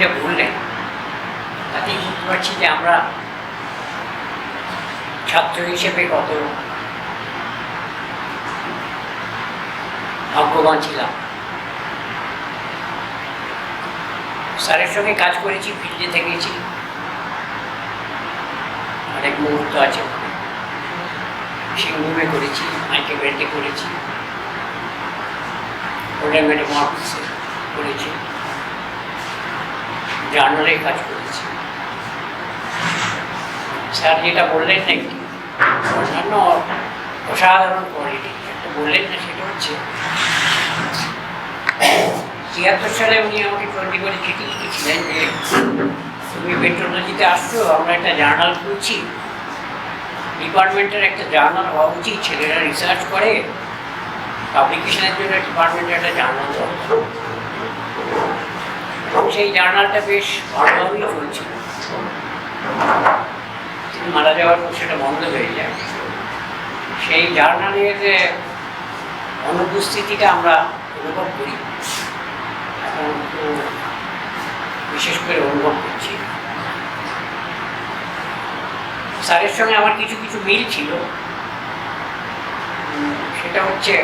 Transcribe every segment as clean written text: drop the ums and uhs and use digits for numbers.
যা বললেন তাতেই বুঝতে পারছি যে আমরা ছাত্র হিসেবে কত ভাগ্যবান ছিলাম। স্যারের সঙ্গে কাজ করেছি, ফিল্ডে থেকেছি, অনেক মুহূর্ত আছে, সিংভূমে করেছি, মাইকে ব্যান্ডে করেছি, ওল্ডার মেটামরফিসে করেছি, জার্নালে কাজ করেছি। স্যার যেটা বললেন নাকি অন্যান্য অসাধারণ কোয়ালিটি একটা বললেন না, সেটা হচ্ছে ৭৩ সালে উনি আমাকে চণ্ডীগড়ে চিঠি লিখেছিলেন যে তুমি মেট্রোলজিতে আসছো, আমরা একটা জার্নাল খুলছি, ডিপার্টমেন্টের একটা জার্নাল হওয়া উচিত, ছেলেরা রিসার্চ করে, পাবলিকেশনের জন্য ডিপার্টমেন্টের একটা জার্নাল দরকার। এবং সেই জার্নালটা বেশ ভালোভাবেই চলছিল। তিনি মারা যাওয়ার পর সেটা বন্ধ হয়ে যায়। সেই জার্নালের অনুপস্থিতিটা আমরা অনুভব করি, এখন বিশেষ করে অনুভব করছি। স্যারের সঙ্গে আমার কিছু কিছু মিল ছিল, সেটা হচ্ছে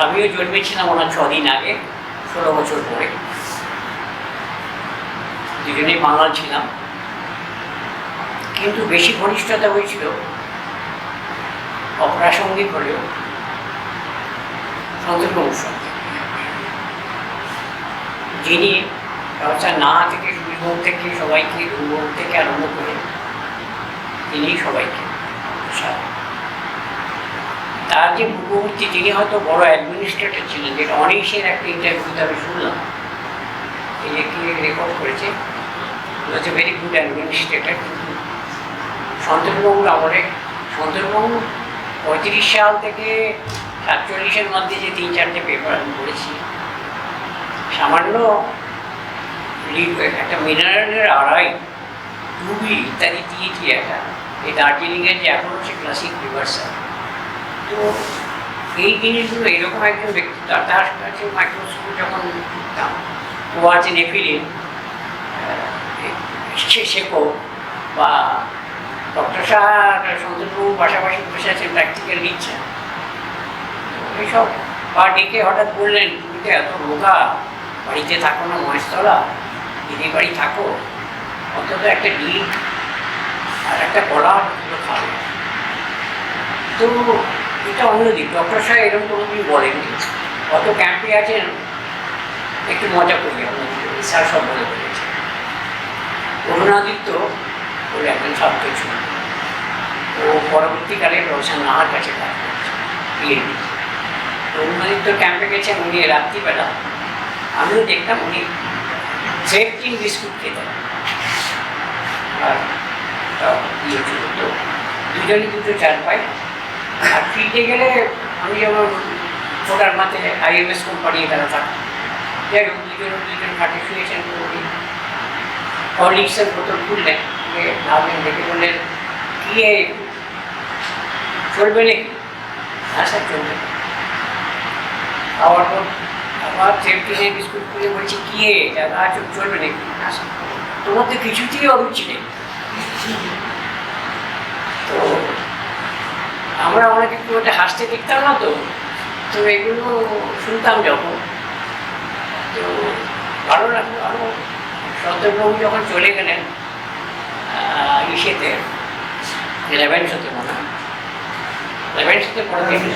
আমিও জন্মেছিলাম ওনার 6 দিন আগে, 16 বছর পরে। দুজনেই বাঙাল ছিলাম, কিন্তু বেশি ঘনিষ্ঠতা হয়েছিল অপ্রাসঙ্গিক হলেও সন্তোষবাবুর সঙ্গে, যিনি ব্যবসা না থেকে সুবিভোগ থেকে সবাইকে দুর্ভোগ থেকে আরম্ভ করে তিনি সবাইকে তার যে পূর্ববর্তী, তিনি হয়তো বড় অ্যাডমিনিস্ট্রেটর ছিলেন, যেটা অনেকের একটা ইন্টারভিউতে আমি শুনলাম, এই একটি রেকর্ড করেছে, হচ্ছে ভেরি গুড অ্যাডমিনিস্ট্রেটর। কিন্তু সন্তোষবাবুর আমলে, সন্তোষবাবু 35 সাল থেকে 47-এর মধ্যে যে 3-4টে পেপার আমি পড়েছি, সামান্য একটা মিনারেলের আড়াই, টুবি ইত্যাদি দিয়েছি একটা, এই দার্জিলিংয়ের যে এখনও সে ক্লাসিক রিভার্সাল। তো এই জিনিসগুলো এরকম একজন ব্যক্তি, তার কাছে মাইক্রোস্কোপ যখন দেখতাম, ও আছে নেফিলিন শেখো বা ডক্টর শাহ সন্তোষবাবুর পাশাপাশি বসে আছেন, প্র্যাকটিক্যাল নিচ্ছেন এইসব, বা ডেকে হঠাৎ বললেন তুমি তো এত রোগা, বাড়িতে থাকো না মহেশতলা, দিদি বাড়ি থাকো, অন্তত একটা ডিম আর একটা কলা খাবে। তো এটা অন্যদিক, ডক্টর সাহেব এরকম কোনোদিন বলেননি, অত ক্যাম্পে আছেন একটু মজা করি অন্যদিকে, স্যার সব বলে বলেছে। করুণাদিত্য বলে একজন ছাত্র ছিল, ও পরবর্তীকালে প্রফেসর নাহার কাছে কাজ করছে, পিএইচডি। করুণাদিত্য ক্যাম্পে গেছেন, উনি রাত্রিবেলা, আমিও দেখতাম উনি সেফটিন বিস্কুট খেতেন, আর ইয়ে ছিল, তো দুজনই দুটো 4 পাই। আর ফিল্ডে গেলে আমি যেমন ওটার মাঝে IMS কোম্পানি তারা থাকতো, যাই হোক দুজন খাটে শুয়েছেন, উনি হরলিক্সের বোতল খুললেন, ভাবলেন, দেখে বললেন কি চলবে নাকি? হ্যাঁ স্যার চলবে। খাওয়ার পর আবার সেফটিনের বিস্কুট খুলে বলছি কি চলবে নাকি? না স্যার, তোমার তো কিছুতেই অরুচি নেই। তো আমরা ওনাকে একটু ওটা হাসতে দেখতাম না, তো তো এগুলো শুনতাম যখন, তো ভালো লাগলো। আরও সন্তোষবাবু যখন চলে গেলেন ইসেতে 1100-তে মনে হয়, 1100-তে পড়ে গেলেন,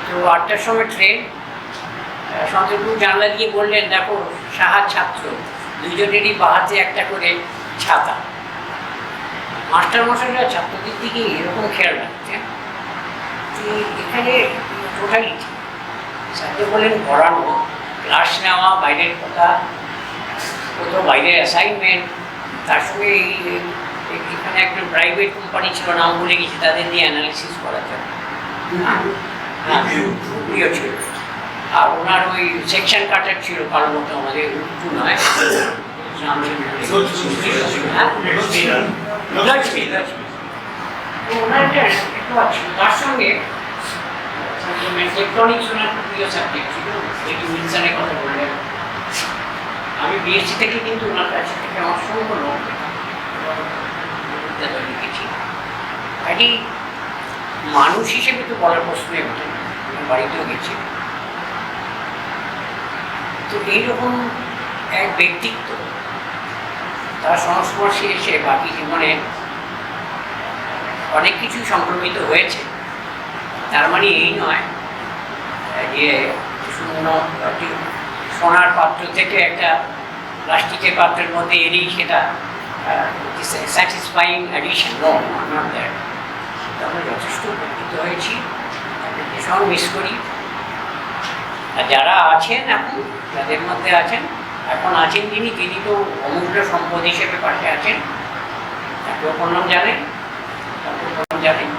তো 8টার সময় ট্রেন। সন্তোষবাবু জানলা দিয়ে বললেন দেখো সাহার ছাত্র, দুজনেরই বাহাতে একটা করে ছাতা। মাস্টারমশাইরা ছাত্রদের দিকে এরকম খেয়াল রাখতেন, এখানে টোটালিটি। স্যারকে বললেন পড়ানো, ক্লাস নেওয়া, বাইরের কথা, কোথাও বাইরের অ্যাসাইনমেন্ট, তার সঙ্গে এখানে একটা প্রাইভেট কোম্পানি ছিল, নাম ভুলে গেছি, তাদের দিয়ে অ্যানালিসিস করাতেন, প্রিয় ছিল। আর ওনার ওই সেকশন কাটার ছিল কারো মতো, আমাদের উঁচু নয়, ওনার একটু আছে। তার সঙ্গে ইলেকট্রনিক্স ওনার প্রিয় সাবজেক্ট ছিল, এটি উইলসনের কথা বললেন, আমি বিএসসি থেকে কিন্তু ওনার কাছে থেকে আমার সঙ্গে লোক লিখেছি। এটি মানুষ হিসেবে তো বলার প্রশ্নই ওঠে না, বাড়িতেও গেছি। তো এইরকম এক ব্যক্তিত্ব তার সংস্পর্শে এসে বাকি জীবনে অনেক কিছু সংক্রমিত হয়েছে। তার মানে এই নয় যে শূন্য সোনার পাত্র থেকে একটা প্লাস্টিকের পাত্রের মধ্যে এলেই সেটা স্যাটিসফাইং অ্যাডিশন। আমরা যথেষ্ট উপকৃত হয়েছি, তাদের ভীষণ মিস করি। আর যারা আছেন এখন, যাদের মধ্যে আছেন এখন আছেন যিনি, তিনি তো অমূল্য সম্পদ হিসেবে পাশে আছেন। তাকেও প্রণাম জানেন, তাকেও প্রণাম জানেন।